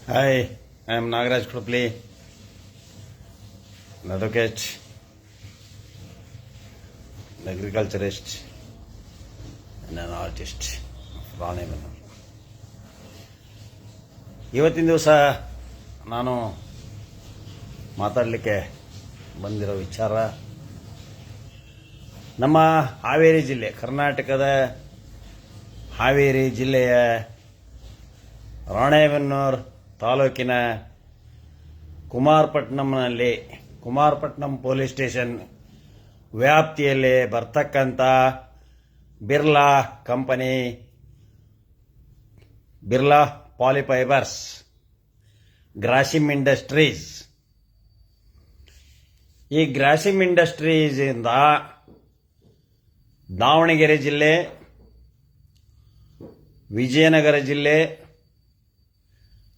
Hi, I am Nagaraj Krupli, an advocate, an agriculturist, and an artist of Ranebennur. ಇವತ್ತಿನ ದಿವಸ ನಾನು ಮಾತಾಡಲಿಕ್ಕೆ ಬಂದಿರೋ ವಿಚಾರ ನಮ್ಮ ಹಾವೇರಿ ಜಿಲ್ಲೆ, ಕರ್ನಾಟಕದ ಹಾವೇರಿ ಜಿಲ್ಲೆಯ ರಾಣೆಬೆನ್ನೂರು ತಾಲೂಕಿನ ಕುಮಾರಪಟ್ಟಣಂ ಪೊಲೀಸ್ ಸ್ಟೇಷನ್ ವ್ಯಾಪ್ತಿಯಲ್ಲಿ ಬರ್ತಕ್ಕಂಥ Birla company, Birla polyfibres, Grasim industries. ಈ ಗ್ರಾಸಿಮ್ ಇಂಡಸ್ಟ್ರೀಸ್ ಇಂದ ದಾವಣಗೆರೆ ಜಿಲ್ಲೆ, ವಿಜಯನಗರ ಜಿಲ್ಲೆ,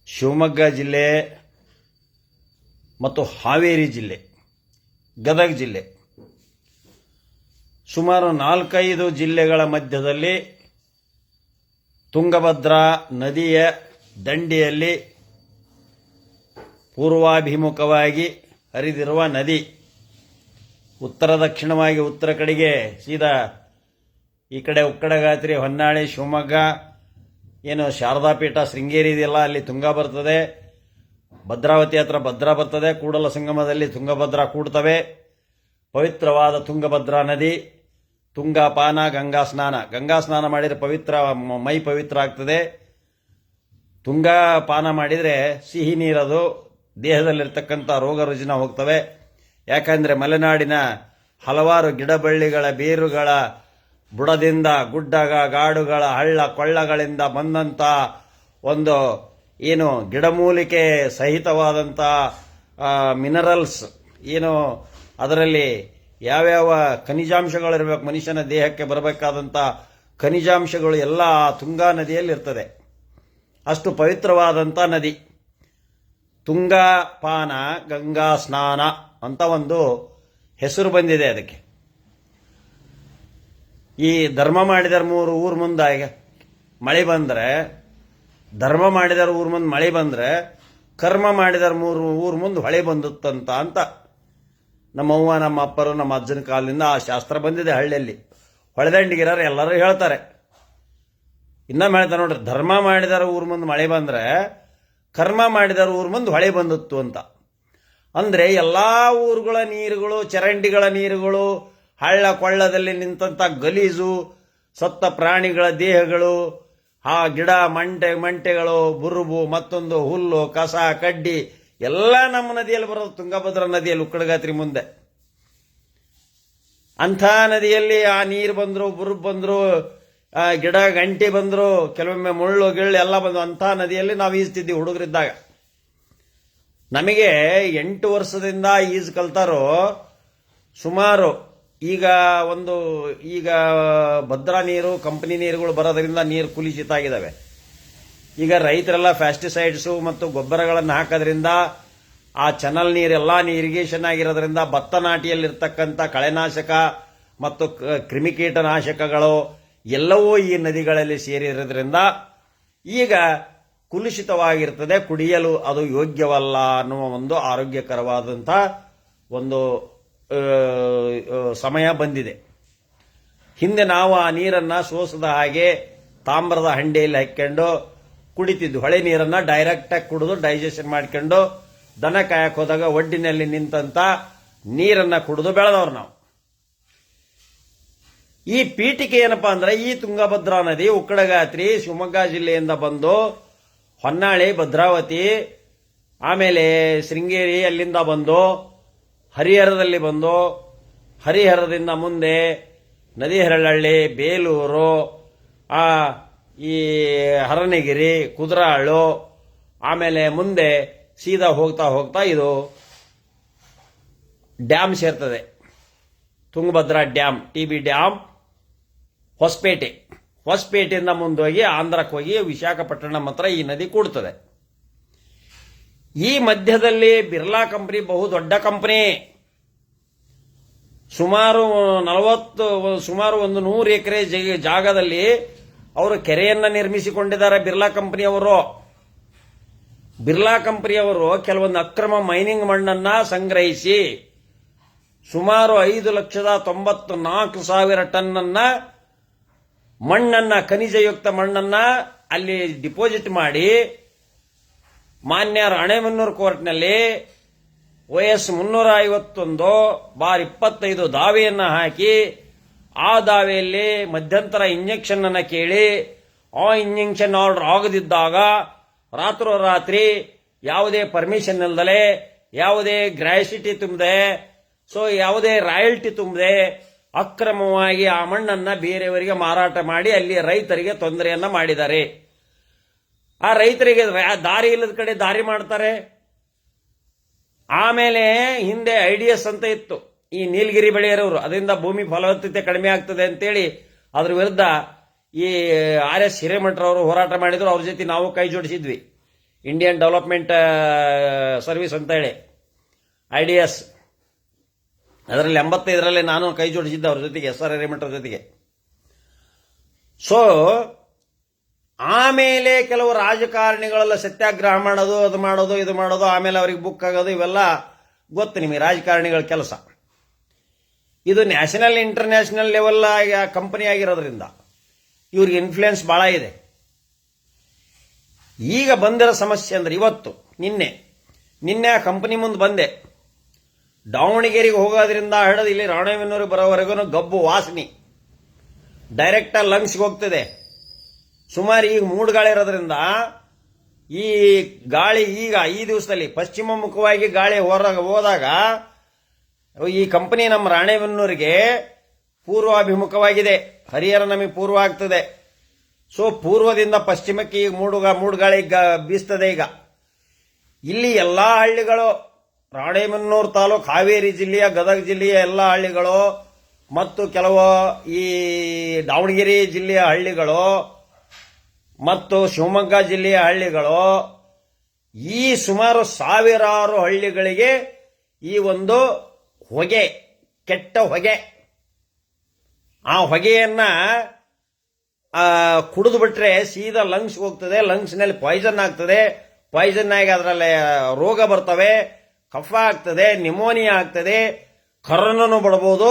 ಶಿವಮೊಗ್ಗ ಜಿಲ್ಲೆ ಮತ್ತು ಹಾವೇರಿ ಜಿಲ್ಲೆ, ಗದಗ ಜಿಲ್ಲೆ, ಸುಮಾರು 4-5 ಜಿಲ್ಲೆಗಳ ಮಧ್ಯದಲ್ಲಿ ತುಂಗಭದ್ರಾ ನದಿಯ ದಂಡೆಯಲ್ಲಿ ಪೂರ್ವಾಭಿಮುಖವಾಗಿ ಹರಿದಿರುವ ನದಿ. ಉತ್ತರ ದಕ್ಷಿಣವಾಗಿ ಉತ್ತರ ಕಡೆಗೆ ಸೀದಾ ಈ ಕಡೆ ಉಕ್ಕಡಗಾತ್ರಿ, ಹೊನ್ನಾಳಿ, ಶಿವಮೊಗ್ಗ, ಏನು ಶಾರದಾಪೀಠ, ಶೃಂಗೇರಿ ಇದೆಯಲ್ಲ, ಅಲ್ಲಿ ತುಂಗಾ ಬರ್ತದೆ. ಭದ್ರಾವತಿ ಹತ್ರ ಭದ್ರಾ ಬರ್ತದೆ. ಕೂಡಲ ಸಂಗಮದಲ್ಲಿ ತುಂಗಭದ್ರಾ ಕೂಡ್ತವೆ. ಪವಿತ್ರವಾದ ತುಂಗಭದ್ರಾ ನದಿ. ತುಂಗಾಪಾನ, ಗಂಗಾ ಸ್ನಾನ ಮಾಡಿದರೆ ಮೈ ಪವಿತ್ರ ಆಗ್ತದೆ. ತುಂಗಾಪಾನ ಮಾಡಿದರೆ ಸಿಹಿ ನೀರದು, ದೇಹದಲ್ಲಿರ್ತಕ್ಕಂಥ ರೋಗ ರುಜಿನ ಹೋಗ್ತವೆ. ಯಾಕಂದರೆ ಮಲೆನಾಡಿನ ಹಲವಾರು ಗಿಡಬಳ್ಳಿಗಳ ಬೇರುಗಳ ಬುಡದಿಂದ, ಗುಡ್ಡಗ ಗಾಡುಗಳ ಹಳ್ಳ ಕೊಳ್ಳಗಳಿಂದ ಬಂದಂಥ ಒಂದು ಏನು ಗಿಡಮೂಲಿಕೆ ಸಹಿತವಾದಂಥ ಮಿನರಲ್ಸ್, ಏನು ಅದರಲ್ಲಿ ಯಾವ್ಯಾವ ಖನಿಜಾಂಶಗಳಿರಬೇಕು, ಮನುಷ್ಯನ ದೇಹಕ್ಕೆ ಬರಬೇಕಾದಂಥ ಖನಿಜಾಂಶಗಳು ಎಲ್ಲ ತುಂಗಾ ನದಿಯಲ್ಲಿ ಇರ್ತದೆ. ಅಷ್ಟು ಪವಿತ್ರವಾದಂಥ ನದಿ. ತುಂಗಾಪಾನ, ಗಂಗಾ ಸ್ನಾನ ಅಂತ ಒಂದು ಹೆಸರು ಬಂದಿದೆ ಅದಕ್ಕೆ. ಈ ಧರ್ಮ ಮಾಡಿದರ 3 ಊರು ಮುಂದೆ ಮಳೆ ಬಂದರೆ, ಧರ್ಮ ಮಾಡಿದರ ಊರು ಮುಂದೆ ಮಳೆ ಬಂದರೆ, ಕರ್ಮ ಮಾಡಿದರ 3 ಊರು ಮುಂದೆ ಹೊಳೆ ಬಂದುತ್ತಂತ ಅಂತ ನಮ್ಮವ್ವ, ನಮ್ಮ ಅಪ್ಪರು, ನಮ್ಮ ಅಜ್ಜನ ಕಾಲದಿಂದ ಆ ಶಾಸ್ತ್ರ ಬಂದಿದೆ. ಹಳ್ಳಿಯಲ್ಲಿ ಹೊಳೆದಂಡಿಗಿರೋರು ಎಲ್ಲರೂ ಹೇಳ್ತಾರೆ. ಇನ್ನೊಮ್ಮೆ ಹೇಳ್ತಾರೆ ನೋಡ್ರಿ, ಧರ್ಮ ಮಾಡಿದರ ಊರು ಮುಂದೆ ಮಳೆ ಬಂದರೆ, ಕರ್ಮ ಮಾಡಿದರ ಊರು ಮುಂದೆ ಹೊಳೆ ಬಂದಿತ್ತು ಅಂತ. ಅಂದರೆ ಎಲ್ಲ ಊರುಗಳ ನೀರುಗಳು, ಚರಂಡಿಗಳ ನೀರುಗಳು, ಹಳ್ಳ ಕೊಳ್ಳದಲ್ಲಿ ನಿಂತಹ ಗಲೀಜು, ಸತ್ತ ಪ್ರಾಣಿಗಳ ದೇಹಗಳು, ಆ ಗಿಡ ಮಂಟೆಗಳು, ಬುರುಬು, ಮತ್ತೊಂದು ಹುಲ್ಲು, ಕಸ, ಕಡ್ಡಿ ಎಲ್ಲ ನಮ್ಮ ನದಿಯಲ್ಲಿ ಬರೋದು. ತುಂಗಭದ್ರಾ ನದಿಯಲ್ಲಿ ಉಕ್ಕಡಗಾತ್ರಿ ಮುಂದೆ ಅಂಥ ನದಿಯಲ್ಲಿ ಆ ನೀರು ಬಂದರು, ಬುರುಬು ಬಂದರು, ಗಿಡ ಗಂಟಿ ಬಂದರು, ಕೆಲವೊಮ್ಮೆ ಮುಳ್ಳು ಗಿಳ್ಳು ಎಲ್ಲ ಬಂದು ಅಂಥ ನದಿಯಲ್ಲಿ ನಾವು ಈಜ್ತಿದ್ದೀವಿ ಹುಡುಗರಿದ್ದಾಗ. ನಮಗೆ 8 ವರ್ಷದಿಂದ ಈಜು ಕಲ್ತಾರೋ ಸುಮಾರು. ಈಗ ಭದ್ರಾ ನೀರು, ಕಂಪನಿ ನೀರುಗಳು ಬರೋದ್ರಿಂದ ನೀರು ಕುಲುಷಿತ ಆಗಿದ್ದಾವೆ. ಈಗ ರೈತರೆಲ್ಲ ಪ್ಯಾಸ್ಟಿಸೈಡ್ಸು ಮತ್ತು ಗೊಬ್ಬರಗಳನ್ನು ಹಾಕೋದ್ರಿಂದ ಆ ಚಾನಲ್ ನೀರೆಲ್ಲ ಇರಿಗೇಷನ್ ಆಗಿರೋದ್ರಿಂದ ಭತ್ತ ನಾಟಿಯಲ್ಲಿರ್ತಕ್ಕಂಥ ಕಳೆನಾಶಕ ಮತ್ತು ಕ್ರಿಮಿಕೀಟನಾಶಕಗಳು ಎಲ್ಲವೂ ಈ ನದಿಗಳಲ್ಲಿ ಸೇರಿರೋದ್ರಿಂದ ಈಗ ಕುಲುಷಿತವಾಗಿರ್ತದೆ. ಕುಡಿಯಲು ಅದು ಯೋಗ್ಯವಲ್ಲ ಅನ್ನುವ ಒಂದು ಆರೋಗ್ಯಕರವಾದಂಥ ಒಂದು ಸಮಯ ಬಂದಿದೆ. ಹಿಂದೆ ನಾವು ಆ ನೀರನ್ನು ಸೋಸದ ಹಾಗೆ ತಾಮ್ರದ ಹಂಡೆಯಲ್ಲಿ ಹಾಕೊಂಡು ಕುಡಿತಿದ್ವು. ಹೊಳೆ ನೀರನ್ನು ಡೈರೆಕ್ಟಾಗಿ ಕುಡಿದು ಡೈಜೆಷನ್ ಮಾಡ್ಕೊಂಡು ದನ ಕಾಯಕ್ಕೆ ಹೋದಾಗ ಒಡ್ಡಿನಲ್ಲಿ ನಿಂತಂತ ನೀರನ್ನು ಕುಡಿದು ಬೆಳೆದವ್ರು ನಾವು. ಈ ಪೀಠಿಕೆ ಏನಪ್ಪಾ ಅಂದ್ರೆ, ಈ ತುಂಗಭದ್ರಾ ನದಿ ಉಕ್ಕಡಗಾತ್ರಿ ಶಿವಮೊಗ್ಗ ಜಿಲ್ಲೆಯಿಂದ ಬಂದು ಹೊನ್ನಾಳಿ, ಭದ್ರಾವತಿ, ಆಮೇಲೆ ಶೃಂಗೇರಿ, ಅಲ್ಲಿಂದ ಬಂದು ಹರಿಹರದಲ್ಲಿ ಬಂದು, ಹರಿಹರದಿಂದ ಮುಂದೆ ನದಿಹರಳಹಳ್ಳಿ, ಬೇಲೂರು, ಈ ಹರನಗಿರಿ, ಕುದ್ರಾಳು, ಆಮೇಲೆ ಮುಂದೆ ಸೀದಾ ಹೋಗ್ತಾ ಇದು ಡ್ಯಾಮ್ ಸೇರ್ತದೆ. ತುಂಗಭದ್ರಾ ಡ್ಯಾಮ್, TB ಡ್ಯಾಮ್, ಹೊಸಪೇಟೆಯಿಂದ ಮುಂದೋಗಿ ಆಂಧ್ರಕ್ಕೆ ಹೋಗಿ ವಿಶಾಖಪಟ್ಟಣಂ ಹತ್ರ ಈ ನದಿ ಕೂಡ್ತದೆ. ಈ ಮಧ್ಯದಲ್ಲಿ ಬಿರ್ಲಾ ಕಂಪನಿ ಬಹು ದೊಡ್ಡ ಕಂಪನಿ. ಸುಮಾರು 100 ಎಕರೆ ಜಾಗದಲ್ಲಿ ಅವರು ಕೆರೆಯನ್ನ ನಿರ್ಮಿಸಿಕೊಂಡಿದ್ದಾರೆ ಬಿರ್ಲಾ ಕಂಪನಿಯವರು. ಬಿರ್ಲಾ ಕಂಪನಿಯವರು ಕೆಲವೊಂದು ಅಕ್ರಮ ಮೈನಿಂಗ್ ಮಣ್ಣನ್ನ ಸಂಗ್ರಹಿಸಿ ಸುಮಾರು 5,94,000 ಟನ್ನನ್ನ ಮಣ್ಣನ್ನ, ಖನಿಜಯುಕ್ತ ಮಣ್ಣನ್ನ ಅಲ್ಲಿ ಡಿಪಾಸಿಟ್ ಮಾಡಿ ಮಾನ್ಯ ರಾಣೆಬೆನ್ನೂರು ಕೋರ್ಟ್ನಲ್ಲಿ OS 351/25 ದಾವೆಯನ್ನ ಹಾಕಿ, ಆ ದಾವೆಯಲ್ಲಿ ಮಧ್ಯಂತರ ಇಂಜೆಕ್ಷನ್ ಅನ್ನ ಕೇಳಿ, ಆ ಇಂಜೆಕ್ಷನ್ ಆರ್ಡರ್ ಆಗದಿದ್ದಾಗ ರಾತ್ರೋರಾತ್ರಿ ಯಾವುದೇ ಪರ್ಮಿಷನ್ ಇಲ್ಲದಲೆ, ಯಾವುದೇ ಗ್ರಾಚ್ಯುಟಿ ತುಂಬದೆ, ಯಾವುದೇ ರಾಯಲ್ಟಿ ತುಂಬದೆ ಅಕ್ರಮವಾಗಿ ಆ ಮಣ್ಣನ್ನ ಬೇರೆಯವರಿಗೆ ಮಾರಾಟ ಮಾಡಿ ಅಲ್ಲಿ ರೈತರಿಗೆ ತೊಂದರೆಯನ್ನ ಮಾಡಿದ್ದಾರೆ. ಆ ರೈತರಿಗೆ ದಾರಿ ಇಲ್ಲದ ಕಡೆ ದಾರಿ ಮಾಡ್ತಾರೆ. ಆಮೇಲೆ ಹಿಂದೆ IDS ಅಂತ ಇತ್ತು, ಈ ನೀಲಗಿರಿ ಬೆಳೆಯರೋರು, ಅದರಿಂದ ಭೂಮಿ ಫಲವತ್ತತೆ ಕಡಿಮೆ ಆಗ್ತದೆ ಅಂತೇಳಿ ಅದ್ರ ವಿರುದ್ಧ ಈ RS ಹಿರೇಮಠರವರು ಹೋರಾಟ ಮಾಡಿದ್ರು. ಅವ್ರ ಜೊತೆ ನಾವು ಕೈ ಜೋಡಿಸಿದ್ವಿ. ಇಂಡಿಯನ್ ಡೆವಲಪ್ಮೆಂಟ್ ಸರ್ವಿಸ್ ಅಂತ ಹೇಳಿ IDS, ಅದರಲ್ಲಿ 85ರಲ್ಲಿ ನಾನು ಕೈ ಜೋಡಿಸಿದ್ದೆ ಅವ್ರ ಜೊತೆಗೆ, SR ಹಿರೇಮಠರ ಜೊತೆಗೆ. ಆಮೇಲೆ ಕೆಲವು ರಾಜಕಾರಣಿಗಳೆಲ್ಲ ಸತ್ಯಾಗ್ರಹ ಮಾಡೋದು, ಅದು ಮಾಡೋದು, ಇದು ಮಾಡೋದು, ಆಮೇಲೆ ಅವ್ರಿಗೆ ಬುಕ್ ಆಗೋದು, ಇವೆಲ್ಲ ಗೊತ್ತು ನಿಮಗೆ ರಾಜಕಾರಣಿಗಳ ಕೆಲಸ. ಇದು ನ್ಯಾಷನಲ್ ಇಂಟರ್ನ್ಯಾಷನಲ್ ಲೆವೆಲ್ ಕಂಪನಿ ಆಗಿರೋದ್ರಿಂದ ಇವ್ರಿಗೆ ಇನ್ಫ್ಲೂಯೆನ್ಸ್ ಬಹಳ ಇದೆ. ಈಗ ಬಂದಿರೋ ಸಮಸ್ಯೆ ಅಂದ್ರೆ ಇವತ್ತು ನಿನ್ನೆ ಆ ಕಂಪನಿ ಮುಂದೆ ಬಂದೆ. ದಾವಣಗೆರೆಗೆ ಹೋಗೋದ್ರಿಂದ ಹಿಡಿದು ಇಲ್ಲಿ ರಾಣೆಬೆನ್ನೂರಿಗೆ ಬರೋವರೆಗೂ ಗಬ್ಬು ವಾಸನೆ ಡೈರೆಕ್ಟ್ ಲಂಗ್ಸ್ಗೆ ಹೋಗ್ತದೆ. ಸುಮಾರು ಈಗ ಮೂಡುಗಾಳಿ ಇರೋದ್ರಿಂದ ಈ ಗಾಳಿ ಈಗ ಈ ದಿವಸದಲ್ಲಿ ಪಶ್ಚಿಮ ಮುಖವಾಗಿ ಗಾಳಿ ಹೋದಾಗ ಈ ಕಂಪನಿ ನಮ್ಮ ರಾಣೆಬೆನ್ನೂರಿಗೆ ಪೂರ್ವಾಭಿಮುಖವಾಗಿದೆ. ಹರಿಹರ ನಮಗೆ ಪೂರ್ವ ಆಗ್ತದೆ. ಪೂರ್ವದಿಂದ ಪಶ್ಚಿಮಕ್ಕೆ ಈಗ ಮೂಡುಗಾಳಿ ಬೀಸ್ತದೆ. ಈಗ ಇಲ್ಲಿ ಎಲ್ಲಾ ಹಳ್ಳಿಗಳು, ರಾಣೆಬೆನ್ನೂರು ತಾಲೂಕು, ಹಾವೇರಿ ಜಿಲ್ಲೆಯ, ಗದಗ ಜಿಲ್ಲೆಯ ಎಲ್ಲ ಹಳ್ಳಿಗಳು ಮತ್ತು ಕೆಲವು ಈ ದಾವಣಗೆರೆ ಜಿಲ್ಲೆಯ ಹಳ್ಳಿಗಳು ಮತ್ತು ಶಿವಮೊಗ್ಗ ಜಿಲ್ಲೆಯ ಹಳ್ಳಿಗಳು, ಈ ಸುಮಾರು ಸಾವಿರಾರು ಹಳ್ಳಿಗಳಿಗೆ ಈ ಒಂದು ಹೊಗೆ, ಕೆಟ್ಟ ಹೊಗೆ, ಆ ಹೊಗೆಯನ್ನ ಕುಡಿದು ಬಿಟ್ರೆ ಸೀದಾ ಲಂಗ್ಸ್ ಹೋಗ್ತದೆ. ಲಂಗ್ಸ್ನಲ್ಲಿ ಪಾಯ್ಸನ್ ಆಗ್ತದೆ. ಪಾಯ್ಸನ್ ಆಗಿ ಅದರಲ್ಲಿ ರೋಗ ಬರ್ತವೆ, ಕಫ ಆಗ್ತದೆ, ನಿಮೋನಿಯಾ ಆಗ್ತದೆ, ಕರೋನೂ ಬರಬಹುದು,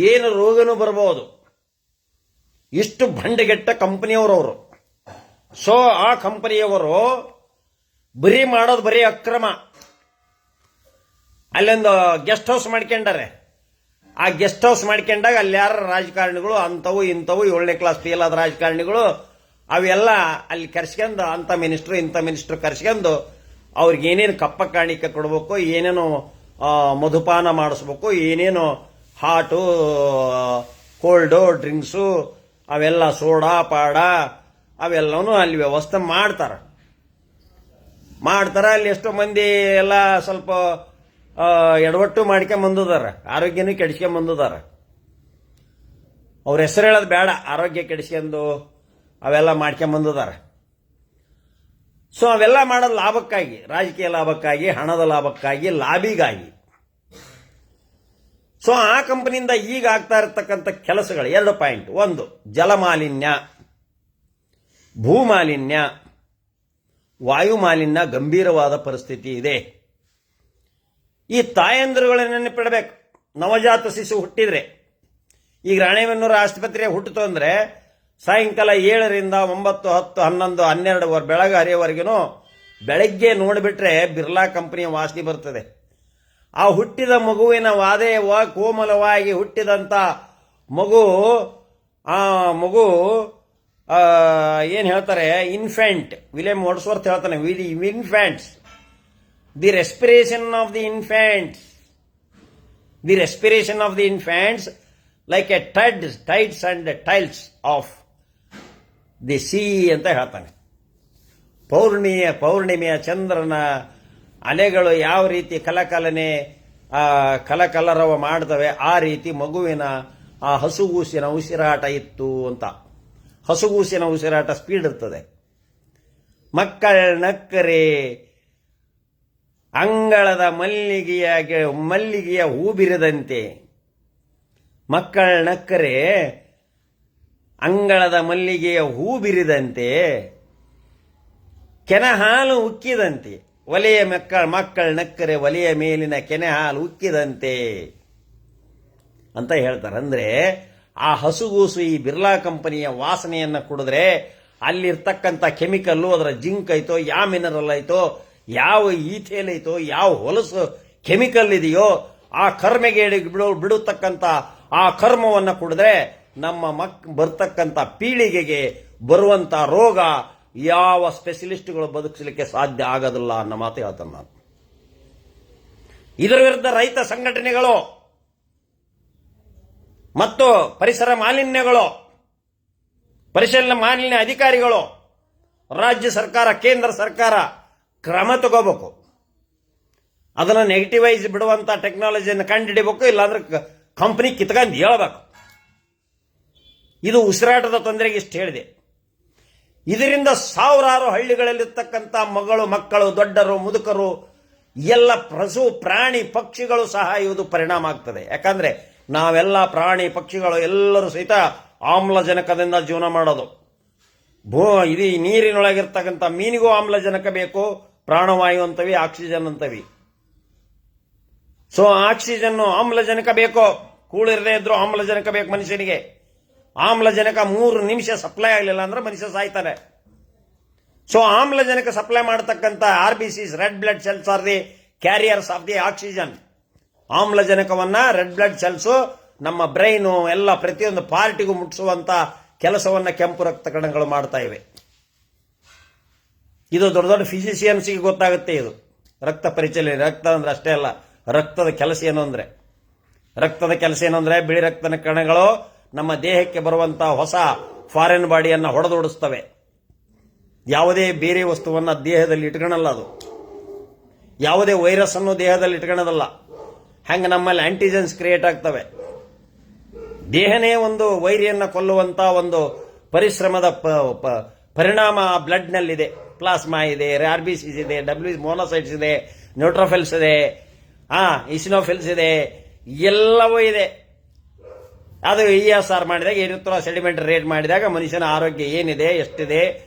ಏನು ರೋಗನೂ ಬರಬಹುದು. ಇಷ್ಟು ಭಂಡಗೆಟ್ಟ ಕಂಪನಿಯವರು. ಆ ಕಂಪನಿಯವರು ಬರೀ ಅಕ್ರಮ. ಅಲ್ಲೊಂದು ಗೆಸ್ಟ್ ಹೌಸ್ ಮಾಡ್ಕೊಂಡಾರೆ. ಆ ಗೆಸ್ಟ್ ಹೌಸ್ ಮಾಡ್ಕೊಂಡಾಗ ಅಲ್ಲಿ ಯಾರ ರಾಜಕಾರಣಿಗಳು ಅಂಥವು ಇಂಥವು 7ನೇ ಕ್ಲಾಸ್ ಫೇಲ್ ಆದ ರಾಜಕಾರಣಿಗಳು ಅವೆಲ್ಲ ಅಲ್ಲಿ ಕರ್ಸ್ಕೊಂಡು ಅಂತ ಮಿನಿಸ್ಟ್ರು ಇಂಥ ಮಿನಿಸ್ಟ್ರು ಕರ್ಸ್ಕೊಂಡು ಅವ್ರಿಗೆ ಏನೇನು ಕಪ್ಪ ಕಾಣಿಕೆ ಕೊಡಬೇಕು, ಏನೇನು ಮಧುಪಾನ ಮಾಡಿಸ್ಬೇಕು, ಏನೇನು ಹಾಟು ಕೋಲ್ಡು ಡ್ರಿಂಕ್ಸು ಅವೆಲ್ಲ ಸೋಡಾ ಪಾಡ ಅವೆಲ್ಲವೂ ಅಲ್ಲಿ ವ್ಯವಸ್ಥೆ ಮಾಡ್ತಾರ. ಅಲ್ಲಿ ಎಷ್ಟೋ ಮಂದಿ ಎಲ್ಲ ಸ್ವಲ್ಪ ಎಡವಟ್ಟು ಮಾಡ್ಕೊಂಬಂದಿದಾರ, ಆರೋಗ್ಯನೂ ಕೆಡಿಸ್ಕೊಂಬಂದಿದಾರ. ಅವ್ರ ಹೆಸರು ಹೇಳೋದು ಬೇಡ, ಆರೋಗ್ಯ ಕೆಡಿಸ್ಕೊಂಡು ಅವೆಲ್ಲ ಮಾಡ್ಕೊಂಬಂದಿದಾರ. ಅವೆಲ್ಲ ಮಾಡೋದು ಲಾಭಕ್ಕಾಗಿ, ರಾಜಕೀಯ ಲಾಭಕ್ಕಾಗಿ, ಹಣದ ಲಾಭಕ್ಕಾಗಿ, ಲಾಬಿಗಾಗಿ. ಆ ಕಂಪನಿಯಿಂದ ಈಗ ಆಗ್ತಾ ಇರತಕ್ಕಂಥ ಕೆಲಸಗಳು 2 ಪಾಯಿಂಟ್. 1, ಜಲಮಾಲಿನ್ಯ, ಭೂಮಾಲಿನ್ಯ, ವಾಯು ಮಾಲಿನ್ಯ ಗಂಭೀರವಾದ ಪರಿಸ್ಥಿತಿ ಇದೆ. ಈ ತಾಯಂದಿರುಗಳನ್ನ ನೆನಪಿಡಬೇಕು. ನವಜಾತ ಶಿಶು ಹುಟ್ಟಿದ್ರೆ, ಈಗ ರಾಣೆಬೆನ್ನೂರು ಆಸ್ಪತ್ರೆ ಹುಟ್ಟಿತು ಅಂದ್ರೆ ಸಾಯಂಕಾಲ 7ರಿಂದ 9, 10, 11, 12 ಬೆಳಗ್ಗೆ ಹರಿಯವರೆಗೂ ಬೆಳಗ್ಗೆ ನೋಡಿಬಿಟ್ರೆ ಬಿರ್ಲಾ ಕಂಪನಿಯ ವಾಸನೆ ಬರ್ತದೆ. ಆ ಹುಟ್ಟಿದ ಮಗುವಿನ ಕೋಮಲವಾಗಿ ಹುಟ್ಟಿದಂತ ಮಗು, ಆ ಮಗು ಏನ್ ಹೇಳ್ತಾರೆ, ಇನ್ಫ್ಯಾಂಟ್, ವಿಲಿಯಂ ವರ್ಡ್ಸ್ವರ್ತ್ ಹೇಳ್ತಾನೆ, infants, the respiration of the infants like a tides and tails of the sea ಅಂತ ಹೇಳ್ತಾನೆ. ಪೌರ್ಣಿಮೆಯ ಚಂದ್ರನ ಅಲೆಗಳು ಯಾವ ರೀತಿ ಕಲಕಲರವ ಮಾಡ್ತವೆ, ಆ ರೀತಿ ಮಗುವಿನ ಆ ಹಸುಗೂಸಿನ ಉಸಿರಾಟ ಇತ್ತು ಅಂತ. ಹಸುಗೂಸಿನ ಉಸಿರಾಟ ಸ್ಪೀಡ್ ಇರ್ತದೆ. ಮಕ್ಕಳ ನಕ್ಕರೆ ಅಂಗಳದ ಮಲ್ಲಿಗೆಯ ಹೂ ಬಿರಿದಂತೆ, ಮಕ್ಕಳ ನಕ್ಕರೆ ಅಂಗಳದ ಮಲ್ಲಿಗೆಯ ಹೂ ಬಿರಿದಂತೆ, ಕೆನೆ ಹಾಲು ಉಕ್ಕಿದಂತೆ, ಒಲೆಯ ಮಕ್ಕಳ ನಕ್ಕರೆ ಒಲೆಯ ಮೇಲಿನ ಕೆನೆ ಹಾಲು ಉಕ್ಕಿದಂತೆ ಅಂತ ಹೇಳ್ತಾರೆ. ಅಂದ್ರೆ ಆ ಹಸುಗೂಸು ಈ ಬಿರ್ಲಾ ಕಂಪನಿಯ ವಾಸನೆಯನ್ನ ಕುಡಿದ್ರೆ ಅಲ್ಲಿರ್ತಕ್ಕಂಥ ಕೆಮಿಕಲ್ಲು, ಅದರ ಜಿಂಕ್ ಐತೋ, ಯಾವ ಮಿನರಲ್ ಐತೋ, ಯಾವ ಈಥೇಲ್ ಐತೋ, ಯಾವ ಹೊಲಸು ಕೆಮಿಕಲ್ ಇದೆಯೋ, ಆ ಕರ್ಮೆಗೆ ಬಿಡತಕ್ಕಂಥ ಆ ಕರ್ಮವನ್ನು ಕುಡಿದ್ರೆ ನಮ್ಮ ಬರ್ತಕ್ಕಂಥ ಪೀಳಿಗೆಗೆ ಬರುವಂತ ರೋಗ ಯಾವ ಸ್ಪೆಷಲಿಸ್ಟ್ಗಳು ಬದುಕಿಸಲಿಕ್ಕೆ ಸಾಧ್ಯ ಆಗೋದಿಲ್ಲ ಅನ್ನೋ ಮಾತು ಹೇಳ್ತಾನೆ ನಾನು. ಇದರ ವಿರುದ್ಧ ರೈತ ಸಂಘಟನೆಗಳು ಮತ್ತು ಪರಿಸರ ಮಾಲಿನ್ಯಗಳು, ಪರಿಶೀಲನಾ ಮಾಲಿನ್ಯ ಅಧಿಕಾರಿಗಳು, ರಾಜ್ಯ ಸರ್ಕಾರ, ಕೇಂದ್ರ ಸರ್ಕಾರ ಕ್ರಮ ತಗೋಬೇಕು. ಅದನ್ನು ನೆಗೆಟಿವೈಸ್ ಬಿಡುವಂತ ಟೆಕ್ನಾಲಜಿಯನ್ನು ಕಂಡುಹಿಡಿಬೇಕು, ಇಲ್ಲಾಂದ್ರೆ ಕಂಪನಿ ಕಿತ್ಕೊಂಡು ಹೇಳ್ಬೇಕು. ಇದು ಉಸಿರಾಟದ ತೊಂದರೆಗೆ ಇಷ್ಟು ಹೇಳಿದೆ. ಇದರಿಂದ ಸಾವಿರಾರು ಹಳ್ಳಿಗಳಲ್ಲಿರ್ತಕ್ಕಂಥ ಮಕ್ಕಳು, ದೊಡ್ಡರು, ಮುದುಕರು, ಎಲ್ಲ ಪ್ರಾಣಿ ಪಕ್ಷಿಗಳು ಸಹ ಇದು ಪರಿಣಾಮ ಆಗ್ತದೆ. ಯಾಕಂದ್ರೆ ನಾವೆಲ್ಲ ಪ್ರಾಣಿ ಪಕ್ಷಿಗಳು ಎಲ್ಲರೂ ಸಹಿತ ಆಮ್ಲಜನಕದಿಂದ ಜೀವನ ಮಾಡೋದು. ಇದು ನೀರಿನೊಳಗಿರ್ತಕ್ಕಂಥ ಮೀನಿಗೂ ಆಮ್ಲಜನಕ ಬೇಕು, ಪ್ರಾಣವಾಯು ಅಂತವಿ, ಆಕ್ಸಿಜನ್ ಅಂತವಿ. ಸೊ ಆಕ್ಸಿಜನ್, ಆಮ್ಲಜನಕ ಬೇಕು. ಕೂಳಿರದೇ ಇದ್ರು ಆಮ್ಲಜನಕ ಬೇಕು ಮನುಷ್ಯನಿಗೆ. ಆಮ್ಲಜನಕ 3 ನಿಮಿಷ ಸಪ್ಲೈ ಆಗಲಿಲ್ಲ ಅಂದ್ರೆ ಮನುಷ್ಯ ಸಾಯ್ತಾನೆ. ಸೊ ಆಮ್ಲಜನಕ ಸಪ್ಲೈ ಮಾಡತಕ್ಕಂಥ RBCs, red blood cells are the carriers of the oxygen. ಆಮ್ಲಜನಕವನ್ನ ರೆಡ್ ಬ್ಲಡ್ ಸೆಲ್ಸ್ ನಮ್ಮ ಬ್ರೈನು ಎಲ್ಲ ಪ್ರತಿಯೊಂದು ಪಾರ್ಟಿಗೂ ಮುಟ್ಟಿಸುವಂತ ಕೆಲಸವನ್ನ ಕೆಂಪು ರಕ್ತ ಕಣಗಳು ಮಾಡ್ತಾ ಇವೆ. ಇದು ದೊಡ್ಡ ದೊಡ್ಡ ಫಿಸಿಷಿಯನ್ಸ್ಗೆ ಗೊತ್ತಾಗುತ್ತೆ. ಇದು ರಕ್ತ ಪರಿಚಲನೆ, ರಕ್ತ ಅಂದ್ರೆ ಅಷ್ಟೇ ಅಲ್ಲ, ರಕ್ತದ ಕೆಲಸ ಏನು ಅಂದ್ರೆ ಬಿಳಿ ರಕ್ತದ ಕಣಗಳು ನಮ್ಮ ದೇಹಕ್ಕೆ ಬರುವಂತಹ ಹೊಸ ಫಾರಿನ್ ಬಾಡಿಯನ್ನ ಹೊಡೆದೋಡಿಸ್ತವೆ. ಯಾವುದೇ ಬೇರೆ ವಸ್ತುವನ್ನ ದೇಹದಲ್ಲಿ ಇಟ್ಕೊಳ್ಳಲ್ಲ. ಅದು ಯಾವುದೇ ವೈರಸ್ ಅನ್ನು ದೇಹದಲ್ಲಿ ಇಟ್ಕೊಳ್ಳೋದಲ್ಲ. ಹಂಗ ನಮ್ಮಲ್ಲಿ ಆಂಟಿಜೆನ್ಸ್ ಕ್ರಿಯೇಟ್ ಆಗ್ತವೆ. ದೇಹನೇ ಒಂದು ವೈರಿಯನ್ನ ಕೊಲ್ಲುವಂತ ಒಂದು ಪರಿಶ್ರಮದ ಪರಿಣಾಮ ಬ್ಲಡ್ ನಲ್ಲಿದೆ. ಪ್ಲಾಸ್ಮಾ ಇದೆ, RBCs ಇದೆ, ಮೋನೋಸೈಟ್ಸ್ ಇದೆ, ನ್ಯೂಟ್ರೋಫಿಲ್ಸ್ ಇದೆ, ಇಸಿನೋಫಿಲ್ಸ್ ಇದೆ, ಎಲ್ಲವೂ ಇದೆ. ಅದು ESR ಮಾಡಿದಾಗ, ಏನಿತ್ತು ಸೆಡಿಮೆಂಟ್ ರೇಟ್ ಮಾಡಿದಾಗ ಮನುಷ್ಯನ ಆರೋಗ್ಯ ಏನಿದೆ, ಎಷ್ಟಿದೆ,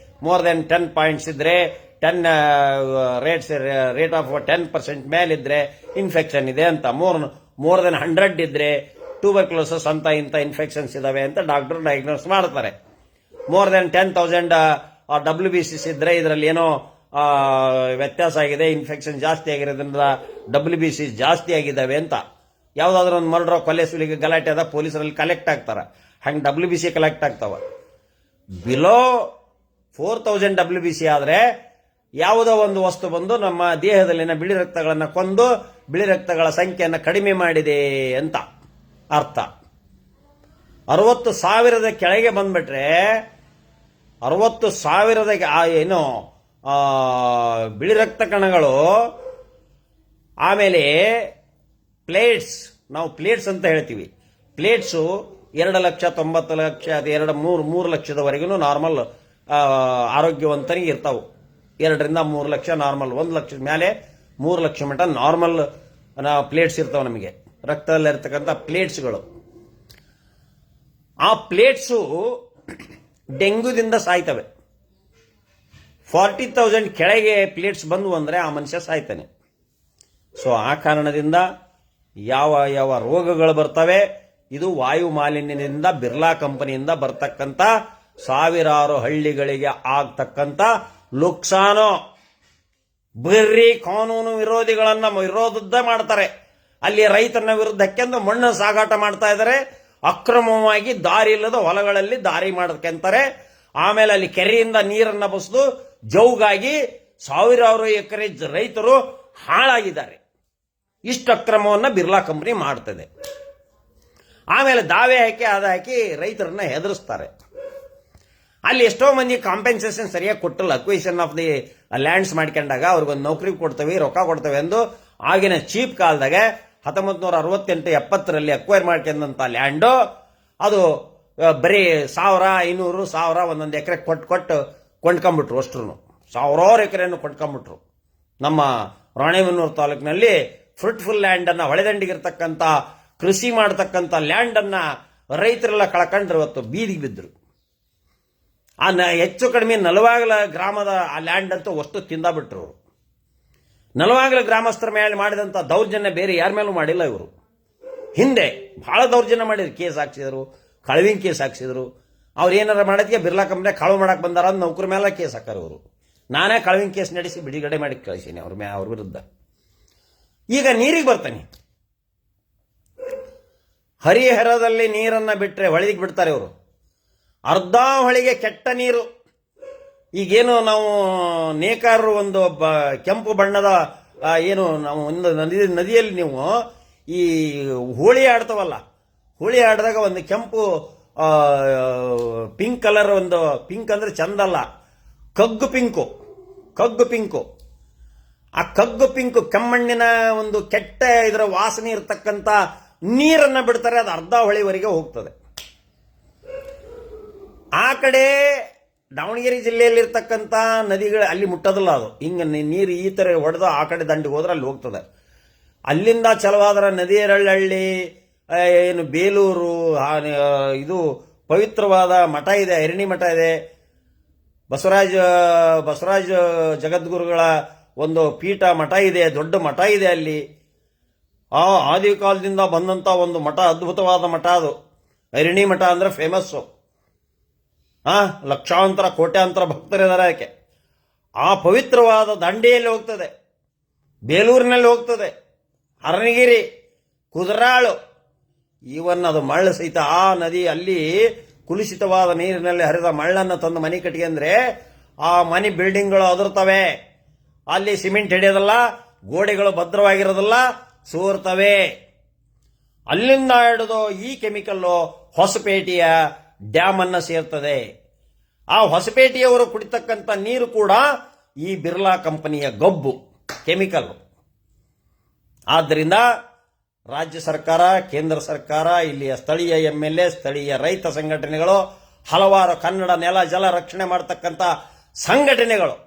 ಮೋರ್ ದೆನ್ 10 ಪಾಯಿಂಟ್ಸ್ ಇದ್ರೆ 10 ರೇಟ್ ಆಫ್ 10% ಮೇಲಿದ್ರೆ ಇನ್ಫೆಕ್ಷನ್ ಇದೆ ಅಂತ, ಮೋರ್ ದೆನ್ 100 ಇದ್ರೆ ಟ್ಯೂಬರ್ಕ್ಲೋಸಿಸ್ ಅಂತ ಇಂಥ ಇನ್ಫೆಕ್ಷನ್ಸ್ ಇದಾವೆ ಅಂತ ಡಾಕ್ಟರ್ ಡಯಾಗ್ನೋಸ್ ಮಾಡ್ತಾರೆ. ಮೋರ್ ದೆನ್ 10,000 WBCs ಇದ್ರೆ ಇದರಲ್ಲಿ ಏನೋ ವ್ಯತ್ಯಾಸ ಆಗಿದೆ, ಇನ್ಫೆಕ್ಷನ್ ಜಾಸ್ತಿ ಆಗಿರೋದ್ರಿಂದ WBCs ಜಾಸ್ತಿ ಆಗಿದ್ದಾವೆ ಅಂತ. ಯಾವ್ದಾದ್ರು ಒಂದು ಮರ್ಡರ್, ಕೊಲೆ, ಸುಲಿಗೆ, ಗಲಾಟೆ ಅದ, ಪೊಲೀಸರಲ್ಲಿ ಕಲೆಕ್ಟ್ ಆಗ್ತಾರ. ಹಂಗೆ WBC ಕಲೆಕ್ಟ್ ಆಗ್ತಾವ. ಬಿಲೋ 4,000 WBC ಆದ್ರೆ ಯಾವುದೋ ಒಂದು ವಸ್ತು ಬಂದು ನಮ್ಮ ದೇಹದಲ್ಲಿನ ಬಿಳಿ ರಕ್ತಗಳನ್ನು ಕೊಂದು ಬಿಳಿ ರಕ್ತಗಳ ಸಂಖ್ಯೆಯನ್ನು ಕಡಿಮೆ ಮಾಡಿದೆ ಅಂತ ಅರ್ಥ. 60,000 ಕೆಳಗೆ ಬಂದ್ಬಿಟ್ರೆ 60,000 ಏನು ಬಿಳಿ ರಕ್ತ ಕಣಗಳು, ಆಮೇಲೆ ಪ್ಲೇಟ್ಸ್, ನಾವು ಪ್ಲೇಟ್ಸ್ ಅಂತ ಹೇಳ್ತೀವಿ. ಪ್ಲೇಟ್ಸು 2 ಲಕ್ಷ, 90 ಲಕ್ಷ, 3 ಲಕ್ಷದವರೆಗೂ ನಾರ್ಮಲ್ ಆರೋಗ್ಯವಂತನಿಗೆ ಇರ್ತಾವೆ. 2 ರಿಂದ 3 ಲಕ್ಷ ನಾರ್ಮಲ್, 1 ಲಕ್ಷದ ಮೇಲೆ 3 ಲಕ್ಷ ಮಟ್ಟ ನಾರ್ಮಲ್ ಪ್ಲೇಟ್ಸ್ ಇರ್ತಾವೆ ನಮಗೆ, ರಕ್ತದಲ್ಲಿರ್ತಕ್ಕಂಥ ಪ್ಲೇಟ್ಸ್ಗಳು. ಆ ಪ್ಲೇಟ್ಸು ಡೆಂಗ್ಯೂದಿಂದ ಸಾಯ್ತವೆ. 40,000 ಕೆಳಗೆ ಪ್ಲೇಟ್ಸ್ ಬಂದು ಅಂದ್ರೆ ಆ ಮನುಷ್ಯ ಸಾಯ್ತಾನೆ. ಸೊ ಆ ಕಾರಣದಿಂದ ಯಾವ ರೋಗಗಳು ಬರ್ತವೆ, ಇದು ವಾಯು ಮಾಲಿನ್ಯದಿಂದ, ಬಿರ್ಲಾ ಕಂಪನಿಯಿಂದ ಬರ್ತಕ್ಕಂಥ ಸಾವಿರಾರು ಹಳ್ಳಿಗಳಿಗೆ ಆಗ್ತಕ್ಕಂಥ ನುಕ್ಸಾನು. ಬರೀ ಕಾನೂನು ವಿರೋಧಿಗಳನ್ನ ವಿರೋಧ ಮಾಡ್ತಾರೆ. ಅಲ್ಲಿ ರೈತನ ವಿರುದ್ಧಕ್ಕೆಂದು ಮಣ್ಣು ಸಾಗಾಟ ಮಾಡ್ತಾ ಇದ್ದಾರೆ. ಅಕ್ರಮವಾಗಿ ದಾರಿ ಇಲ್ಲದ ಹೊಲಗಳಲ್ಲಿ ದಾರಿ ಮಾಡ್ಕೊಂತಾರೆ. ಆಮೇಲೆ ಅಲ್ಲಿ ಕೆರೆಯಿಂದ ನೀರನ್ನ ಬಸಿದು ಜೌಗಾಗಿ ಸಾವಿರಾರು ಎಕರೆ ರೈತರು ಹಾಳಾಗಿದ್ದಾರೆ. ಇಷ್ಟು ಅಕ್ರಮವನ್ನ ಬಿರ್ಲಾ ಕಂಪನಿ ಮಾಡ್ತದೆ. ಆಮೇಲೆ ದಾವೆ ಹಾಕಿ ರೈತರನ್ನ ಹೆದರಿಸ್ತಾರೆ. ಅಲ್ಲಿ ಎಷ್ಟೋ ಮಂದಿ ಕಾಂಪೆನ್ಸೇಷನ್ ಸರಿಯಾಗಿ ಕೊಟ್ಟಿಲ್ಲ. ಅಕ್ವಿಷನ್ ಆಫ್ ದಿ ಲ್ಯಾಂಡ್ಸ್ ಮಾಡ್ಕೊಂಡಾಗ ಅವ್ರಿಗೊಂದು ನೌಕರಿ ಕೊಡ್ತೇವೆ, ರೊಕ್ಕ ಕೊಡ್ತೇವೆ ಎಂದು ಆಗಿನ ಚೀಪ್ ಕಾಲದಾಗ 1968-70 ಅಕ್ವೈರ್ ಮಾಡ್ಕೊಂಡಂತ ಲ್ಯಾಂಡು ಅದು ಬರೀ 1,000-500 ಒಂದೊಂದು ಎಕರೆ ಕೊಟ್ಟು ಕೊಂಡ್ಕೊಂಡ್ಬಿಟ್ರು. ಅಷ್ಟ್ರು ಸಾವಿರಾರು ಎಕರೆಯನ್ನು ಕೊಂಡ್ಕೊಂಡ್ಬಿಟ್ರು. ನಮ್ಮ ರಾಣೆಬೆನ್ನೂರು ತಾಲೂಕಿನಲ್ಲಿ ಫ್ರೂಟ್ಫುಲ್ ಲ್ಯಾಂಡ್ ಅನ್ನ, ಹೊಳೆದಂಡಿಗಿರ್ತಕ್ಕಂಥ ಕೃಷಿ ಮಾಡತಕ್ಕಂಥ ಲ್ಯಾಂಡ್ ಅನ್ನ ರೈತರೆಲ್ಲ ಕಳ್ಕೊಂಡ್ರು. ಇವತ್ತು ಬೀದಿಗೆ ಬಿದ್ದರು. ಹೆಚ್ಚು ಕಡಿಮೆ ನಲವಾಗಲ ಗ್ರಾಮದ ಆ ಲ್ಯಾಂಡ್ ಅಂತೂ ಅಷ್ಟು ತಿಂದಾಬಿಟ್ರು. ನಲವಾಗಲ ಗ್ರಾಮಸ್ಥರ ಮೇಲೆ ಮಾಡಿದಂಥ ದೌರ್ಜನ್ಯ ಬೇರೆ ಯಾರ ಮೇಲೂ ಮಾಡಿಲ್ಲ ಇವರು. ಹಿಂದೆ ಬಹಳ ದೌರ್ಜನ್ಯ ಮಾಡಿದ್ರು, ಕೇಸ್ ಹಾಕ್ಸಿದ್ರು, ಕಳವಿನ ಕೇಸ್ ಹಾಕ್ಸಿದ್ರು. ಅವ್ರು ಏನಾರ ಮಾಡೋದಕ್ಕೆ ಬಿರ್ಲಾ ಕಂಪ್ನಿ ಕಳವು ಮಾಡಕ್ಕೆ ಬಂದಾರ ಅಂತ ನೌಕರ ಮೇಲೆ ಕೇಸ್ ಹಾಕಾರ ಅವರು. ನಾನೇ ಕಳವಿನ ಕೇಸ್ ನಡೆಸಿ ಬಿಡುಗಡೆ ಮಾಡಿ ಕಳಿಸೀನಿ ಅವ್ರ ವಿರುದ್ಧ. ಈಗ ನೀರಿಗೆ ಬರ್ತಾನೆ. ಹರಿಹರದಲ್ಲಿ ನೀರನ್ನು ಬಿಟ್ಟರೆ ಹೊಳಿಗೆ ಬಿಡ್ತಾರೆ ಇವರು. ಅರ್ಧ ಹೊಳಿಗೆ ಕೆಟ್ಟ ನೀರು. ಈಗೇನು ನಾವು ನೇಕಾರರು ಒಂದು ಕೆಂಪು ಬಣ್ಣದ ಏನು ನಾವು ಒಂದು ನದಿಯಲ್ಲಿ ನೀವು ಈ ಹೋಳಿ ಆಡ್ತವಲ್ಲ, ಹೋಳಿ ಆಡಿದಾಗ ಒಂದು ಕೆಂಪು ಪಿಂಕ್ ಕಲರ್, ಒಂದು ಪಿಂಕ್ ಅಂದ್ರೆ ಚಂದಲ್ಲ, ಕಗ್ಗು ಪಿಂಕು. ಆ ಕಗ್ಗು ಪಿಂಕು ಕೆಮ್ಮಣ್ಣಿನ ಒಂದು ಕೆಟ್ಟ ಇದರ ವಾಸನೆ ಇರತಕ್ಕಂಥ ನೀರನ್ನು ಬಿಡ್ತಾರೆ. ಅದು ಅರ್ಧ ಹೊಳಿವರೆಗೆ ಹೋಗ್ತದೆ. ಆ ಕಡೆ ದಾವಣಗೆರೆ ಜಿಲ್ಲೆಯಲ್ಲಿರ್ತಕ್ಕಂಥ ನದಿಗಳು ಅಲ್ಲಿ ಮುಟ್ಟೋದಿಲ್ಲ. ಅದು ಹಿಂಗೆ ನೀರು ಈ ಥರ ಹೊಡೆದು ಆ ಕಡೆ ದಂಡಿಗೆ ಹೋದ್ರೆ ಅಲ್ಲಿ ಹೋಗ್ತದೆ. ಅಲ್ಲಿಂದ ಚಲವಾದ್ರ ನದಿಯರಳ್ಳಹಳ್ಳಿ, ಏನು ಬೇಲೂರು, ಇದು ಪವಿತ್ರವಾದ ಮಠ ಇದೆ, ಹರಿಣಿ ಮಠ ಇದೆ, ಬಸವರಾಜ ಜಗದ್ಗುರುಗಳ ಒಂದು ಪೀಠ ಮಠ ಇದೆ, ದೊಡ್ಡ ಮಠ ಇದೆ ಅಲ್ಲಿ. ಆ ಆದಿ ಕಾಲದಿಂದ ಬಂದಂಥ ಒಂದು ಮಠ, ಅದ್ಭುತವಾದ ಮಠ ಅದು. ಹರಿಣಿ ಮಠ ಅಂದ್ರೆ ಫೇಮಸ್ಸು. ಲಕ್ಷಾಂತರ ಕೋಟ್ಯಾಂತರ ಭಕ್ತರಿದ್ದಾರೆ ಅದಕ್ಕೆ. ಆ ಪವಿತ್ರವಾದ ದಂಡೆಯಲ್ಲಿ ಹೋಗ್ತದೆ, ಬೇಲೂರಿನಲ್ಲಿ ಹೋಗ್ತದೆ, ಹರಣಗಿರಿ, ಕುದರಾಳು, ಇವನ್ ಅದು ಮಳ್ಳ ಸಹಿತ. ಆ ನದಿ ಅಲ್ಲಿ ಕುಲುಷಿತವಾದ ನೀರಿನಲ್ಲಿ ಹರಿದ ಮಳ್ಳನ್ನು ತಂದು ಮನೆ ಕಟ್ಟಿಗೆ ಆ ಮನೆ ಬಿಲ್ಡಿಂಗ್ಗಳು ಅದರ್ತವೆ. ಅಲ್ಲಿ ಸಿಮೆಂಟ್ ಹಿಡಿಯೋದಲ್ಲ, ಗೋಡೆಗಳು ಭದ್ರವಾಗಿರೋದಿಲ್ಲ, ಸೋರ್ತವೆ. ಅಲ್ಲಿಂದ ಹಿಡಿದು ಈ ಕೆಮಿಕಲ್ಲು ಹೊಸಪೇಟೆಯ ಡ್ಯಾಮ್ ಅನ್ನ ಸೇರ್ತದೆ. ಆ ಹೊಸಪೇಟೆಯವರು ಕುಡಿತಕ್ಕಂಥ ನೀರು ಕೂಡ ಈ ಬಿರ್ಲಾ ಕಂಪನಿಯ ಗಬ್ಬು, ಕೆಮಿಕಲ್. ಆದ್ದರಿಂದ ರಾಜ್ಯ ಸರ್ಕಾರ, ಕೇಂದ್ರ ಸರ್ಕಾರ, ಇಲ್ಲಿಯ ಸ್ಥಳೀಯ MLA, ಸ್ಥಳೀಯ ರೈತ ಸಂಘಟನೆಗಳು, ಹಲವಾರು ಕನ್ನಡ ನೆಲ ಜಲ ರಕ್ಷಣೆ ಮಾಡತಕ್ಕಂಥ ಸಂಘಟನೆಗಳು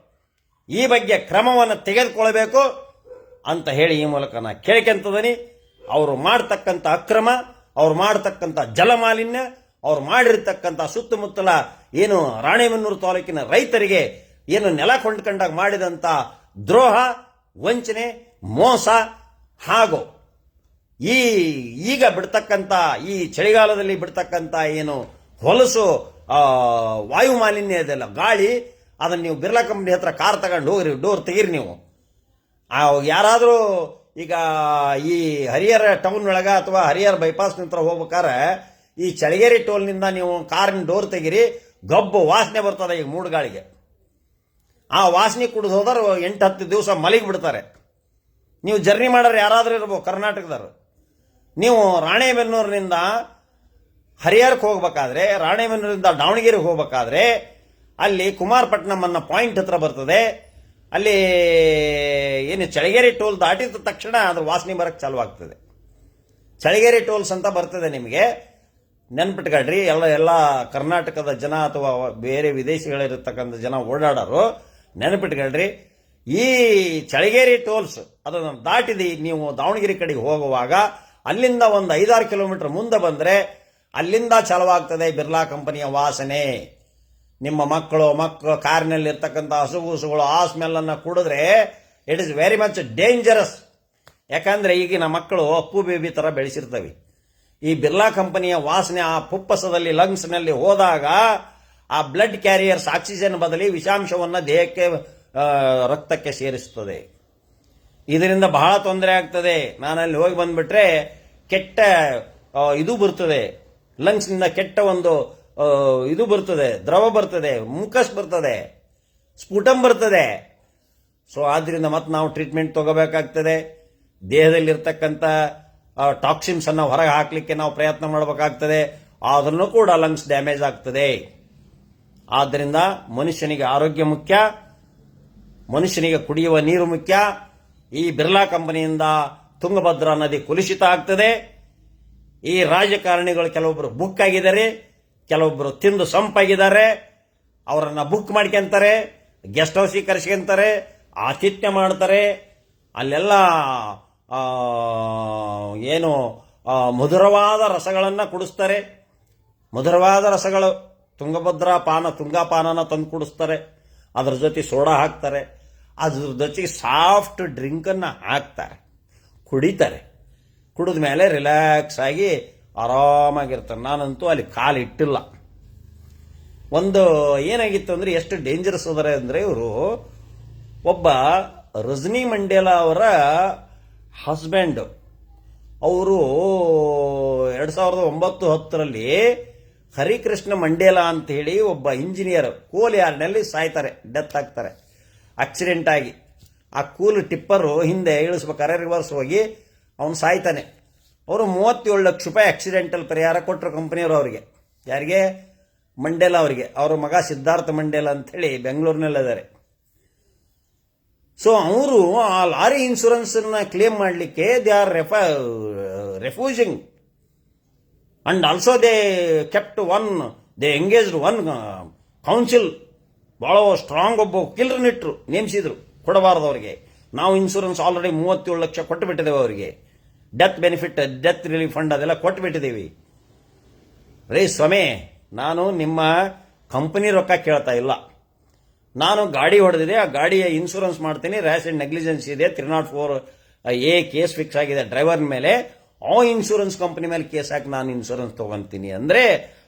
ಈ ಬಗ್ಗೆ ಕ್ರಮವನ್ನು ತೆಗೆದುಕೊಳ್ಳಬೇಕು ಅಂತ ಹೇಳಿ ಈ ಮೂಲಕ ನಾ ಕೇಳ್ಕೊಂತದನಿ. ಅವರು ಮಾಡ್ತಕ್ಕಂಥ ಅಕ್ರಮ, ಅವ್ರು ಮಾಡ್ತಕ್ಕಂಥ ಜಲಮಾಲಿನ್ಯ, ಅವ್ರು ಮಾಡಿರ್ತಕ್ಕಂಥ ಸುತ್ತಮುತ್ತಲ ಏನು ರಾಣೆಬೆನ್ನೂರು ತಾಲೂಕಿನ ರೈತರಿಗೆ ಏನು ನೆಲ ಕೊಂಡ್ಕೊಂಡಾಗ ಮಾಡಿದಂಥ ದ್ರೋಹ, ವಂಚನೆ, ಮೋಸ, ಹಾಗೂ ಈಗ ಬಿಡ್ತಕ್ಕಂಥ ಈ ಚಳಿಗಾಲದಲ್ಲಿ ಬಿಡ್ತಕ್ಕಂಥ ಏನು ಹೊಲಸು ವಾಯು ಮಾಲಿನ್ಯ ಇದೆಲ್ಲ, ಗಾಳಿ, ಅದನ್ನು ನೀವು ಬಿರ್ಲಾ ಕಂಪ್ನಿ ಹತ್ರ ಕಾರ್ ತಗೊಂಡು ಹೋಗ್ರಿ, ಡೋರ್ ತೆಗೀರಿ ನೀವು. ಯಾರಾದರೂ ಈಗ ಈ ಹರಿಹರ ಟೌನ್ ಒಳಗ ಅಥವಾ ಹರಿಹರ ಬೈಪಾಸ್ ನಂತರ ಹೋಗ್ಬೇಕಾದ್ರೆ ಈ ಚಳಗೇರಿ ಟೋಲ್ನಿಂದ ನೀವು ಕಾರಿನ ಡೋರ್ ತೆಗಿರಿ, ಗಬ್ಬು ವಾಸನೆ ಬರ್ತದೆ ಈಗ ಮೂಡುಗಾಳಿಗೆ. ಆ ವಾಸನೆ ಕುಡಿದು ಹೋದ್ರೆ 8-10 ದಿವಸ ಮಲಗಿ ಬಿಡ್ತಾರೆ. ನೀವು ಜರ್ನಿ ಮಾಡೋರು ಯಾರಾದರೂ ಇರ್ಬೋದು ಕರ್ನಾಟಕದವರು. ನೀವು ರಾಣೆಬೆನ್ನೂರಿನಿಂದ ಹರಿಹರಕ್ಕೆ ಹೋಗ್ಬೇಕಾದ್ರೆ, ರಾಣೆಬೆನ್ನೂರಿಂದ ದಾವಣಗೆರೆಗೆ ಹೋಗ್ಬೇಕಾದ್ರೆ ಅಲ್ಲಿ ಕುಮಾರಪಟ್ಟಣಂ ಅನ್ನೋ ಪಾಯಿಂಟ್ ಹತ್ರ ಬರ್ತದೆ. ಅಲ್ಲಿ ಏನು ಚಳಗೇರಿ ಟೋಲ್ ದಾಟಿದ ತಕ್ಷಣ ಅದ್ರ ವಾಸನೆ ಬರಕ್ಕೆ ಚಾಲು ಆಗ್ತದೆ. ಚಳಗೇರಿ ಟೋಲ್ಸ್ ಅಂತ ಬರ್ತದೆ, ನಿಮಗೆ ನೆನ್ಪಿಟ್ಕೊಳ್ರಿ. ಎಲ್ಲ ಕರ್ನಾಟಕದ ಜನ ಅಥವಾ ಬೇರೆ ವಿದೇಶಿಗಳಿರತಕ್ಕಂಥ ಜನ ಓಡಾಡೋರು ನೆನಪಿಟ್ಕೊಳ್ರಿ. ಈ ಚಳಗೇರಿ ಟೋಲ್ಸ್ ಅದನ್ನು ದಾಟಿದಿ ನೀವು ದಾವಣಗೆರೆ ಕಡೆಗೆ ಹೋಗುವಾಗ ಅಲ್ಲಿಂದ ಒಂದು 5-6 ಕಿಲೋಮೀಟರ್ ಮುಂದೆ ಬಂದರೆ ಅಲ್ಲಿಂದ ಚಾಲುವಾಗ್ತದೆ ಬಿರ್ಲಾ ಕಂಪನಿಯ ವಾಸನೆ. ನಿಮ್ಮ ಮಕ್ಕಳು ಕಾರಿನಲ್ಲಿ ಇರ್ತಕ್ಕಂಥ ಹಸುಗೂಸುಗಳು ಆ ಸ್ಮೆಲ್ಲನ್ನು ಕುಡಿದ್ರೆ it is very much dangerous. ಯಾಕಂದ್ರೆ ಈಗಿನ ಮಕ್ಕಳು ಅಪ್ಪು ಬೇಬಿ ತರ ಬೆಳೆಸಿರ್ತವೆ. ಈ ಬಿರ್ಲಾ ಕಂಪನಿಯ ವಾಸನೆ ಆ ಪುಪ್ಪಸದಲ್ಲಿ, ಲಂಗ್ಸ್ನಲ್ಲಿ ಹೋದಾಗ ಆ ಬ್ಲಡ್ ಕ್ಯಾರಿಯರ್ಸ್ ಆಕ್ಸಿಜನ್ ಬದಲಿ ವಿಷಾಂಶವನ್ನು ದೇಹಕ್ಕೆ, ರಕ್ತಕ್ಕೆ ಸೇರಿಸುತ್ತದೆ. ಇದರಿಂದ ಬಹಳ ತೊಂದರೆ ಆಗ್ತದೆ. ನಾನಲ್ಲಿ ಹೋಗಿ ಬಂದ್ಬಿಟ್ರೆ ಕೆಟ್ಟ ಇದು ಬರ್ತದೆ, ಲಂಗ್ಸ್ನಿಂದ ಕೆಟ್ಟ ಒಂದು ಇದು ಬರ್ತದೆ, ದ್ರವ ಬರ್ತದೆ, ಮುಕಸ್ ಬರ್ತದೆ, ಸ್ಫುಟಂ ಬರ್ತದೆ. ಸೊ ಆದ್ರಿಂದ ಮತ್ತೆ ನಾವು ಟ್ರೀಟ್ಮೆಂಟ್ ತಗೋಬೇಕಾಗ್ತದೆ. ದೇಹದಲ್ಲಿರ್ತಕ್ಕಂಥ ಟಾಕ್ಸಿನ್ಸ್ ಅನ್ನು ಹೊರಗೆ ಹಾಕಲಿಕ್ಕೆ ನಾವು ಪ್ರಯತ್ನ ಮಾಡಬೇಕಾಗ್ತದೆ. ಆದ್ರೂ ಕೂಡ ಲಂಗ್ಸ್ ಡ್ಯಾಮೇಜ್ ಆಗ್ತದೆ. ಆದ್ದರಿಂದ ಮನುಷ್ಯನಿಗೆ ಆರೋಗ್ಯ ಮುಖ್ಯ, ಮನುಷ್ಯನಿಗೆ ಕುಡಿಯುವ ನೀರು ಮುಖ್ಯ. ಈ ಬಿರ್ಲಾ ಕಂಪನಿಯಿಂದ ತುಂಗಭದ್ರಾ ನದಿ ಕುಲುಷಿತ ಆಗ್ತದೆ. ಈ ರಾಜಕಾರಣಿಗಳು ಕೆಲವೊಬ್ಬರು ಬುಕ್ ಆಗಿದ್ದಾರೆ, ಕೆಲವೊಬ್ಬರು ತಿಂದು ಸಂಪಾಗಿದ್ದಾರೆ. ಅವರನ್ನ ಬುಕ್ ಮಾಡ್ಕೊಂತಾರೆ, ಗೆಸ್ಟ್ ಹೌಸಿಗೆ ಕರೆಸ್ಕೊಂತಾರೆ, ಆತಿಥ್ಯ ಮಾಡ್ತಾರೆ. ಅಲ್ಲೆಲ್ಲ ಏನು ಮಧುರವಾದ ರಸಗಳನ್ನು ಕುಡಿಸ್ತಾರೆ. ಮಧುರವಾದ ರಸಗಳು ತುಂಗಾಪಾನನ ತಂದು ಕುಡಿಸ್ತಾರೆ, ಅದ್ರ ಜೊತೆ ಸೋಡಾ ಹಾಕ್ತಾರೆ, ಅದ್ರ ಜೊತೆಗೆ ಸಾಫ್ಟ್ ಡ್ರಿಂಕನ್ನು ಹಾಕ್ತಾರೆ, ಕುಡಿತಾರೆ. ಕುಡಿದ ಮೇಲೆ ರಿಲ್ಯಾಕ್ಸ್ ಆಗಿ ಆರಾಮಾಗಿರ್ತಾರೆ. ನಾನಂತೂ ಅಲ್ಲಿ ಕಾಲಿಟ್ಟಿಲ್ಲ. ಒಂದು ಏನಾಗಿತ್ತು ಅಂದರೆ, ಎಷ್ಟು ಡೇಂಜರಸ್ ಅದರ ಅಂದರೆ, ಇವರು ಒಬ್ಬ ರಜನಿ ಮಂಡೇಲಾ ಅವರ ಹಸ್ಬೆಂಡ್, ಅವರು 2009-10ರಲ್ಲಿ ಹರಿಕೃಷ್ಣ ಮಂಡೇಲಾ ಅಂತ ಹೇಳಿ ಒಬ್ಬ ಇಂಜಿನಿಯರ್ ಕೋಲ್ಯಾರ್ಡ್ನಲ್ಲಿ ಸಾಯ್ತಾರೆ, ಡೆತ್ ಆಗ್ತಾರೆ ಆಕ್ಸಿಡೆಂಟ್ ಆಗಿ. ಆ ಕೂಲ್ ಟಿಪ್ಪರು ಹಿಂದೆ ಇಳಿಸ್ಬೇಕಾದ್ರೆ ರಿವರ್ಸ್ ಹೋಗಿ ಅವನು ಸಾಯ್ತಾನೆ. ಅವರು 37 ಲಕ್ಷ ರೂಪಾಯಿ ಆಕ್ಸಿಡೆಂಟಲ್ ಪರಿಹಾರ ಕೊಟ್ಟರು ಕಂಪನಿಯವರು ಅವರಿಗೆ. ಯಾರಿಗೆ? ಮಂಡೇಲಾ ಅವರಿಗೆ. ಅವರ ಮಗ ಸಿದ್ಧಾರ್ಥ ಮಂಡೇಲಾ ಅಂಥೇಳಿ ಬೆಂಗಳೂರಿನಲ್ಲಿದ್ದಾರೆ. ಸೊ ಅವರು ಆ ಲಾರಿ ಇನ್ಶೂರೆನ್ಸನ್ನು ಕ್ಲೇಮ್ ಮಾಡಲಿಕ್ಕೆ they are refusing. And also they engaged one counsel. ಭಾಳ ಸ್ಟ್ರಾಂಗ್ ಒಬ್ಬ ವಕೀಲರನ್ನಿಟ್ಟರು, ನೇಮಿಸಿದ್ರು, ಕೊಡಬಾರದು ಅವರಿಗೆ. ನಾವು ಇನ್ಶೂರೆನ್ಸ್ ಆಲ್ರೆಡಿ 37 ಲಕ್ಷ ಕೊಟ್ಟು ಬಿಟ್ಟಿದ್ದೇವೆ ಅವರಿಗೆ. Death benefit, death relief fund ಅದೆಲ್ಲ ಕೊಟ್ಟು ಬಿಟ್ಟಿದ್ದೀವಿ. ರೇ ಸ್ವಾಮಿ, ನಾನು ನಿಮ್ಮ ಕಂಪನಿ ರೊಕ್ಕ ಕೇಳ್ತಾ ಇಲ್ಲ. ನಾನು ಗಾಡಿ ಹೊಡೆದಿದೆ, ಆ ಗಾಡಿಯ ಇನ್ಶೂರೆನ್ಸ್ ಮಾಡ್ತೀನಿ. ರ್ಯಾಶ್ ಅಂಡ್ ನೆಗ್ಲಿಜೆನ್ಸ್ ಇದೆ, 304A ಕೇಸ್ ಫಿಕ್ಸ್ ಆಗಿದೆ ಡ್ರೈವರ್ ಮೇಲೆ. ಆ ಇನ್ಶೂರೆನ್ಸ್ ಕಂಪನಿ ಮೇಲೆ ಕೇಸ್ ಹಾಕಿ ನಾನು ಇನ್ಶೂರೆನ್ಸ್ ತಗೊಂತೀನಿ ಅಂದರೆ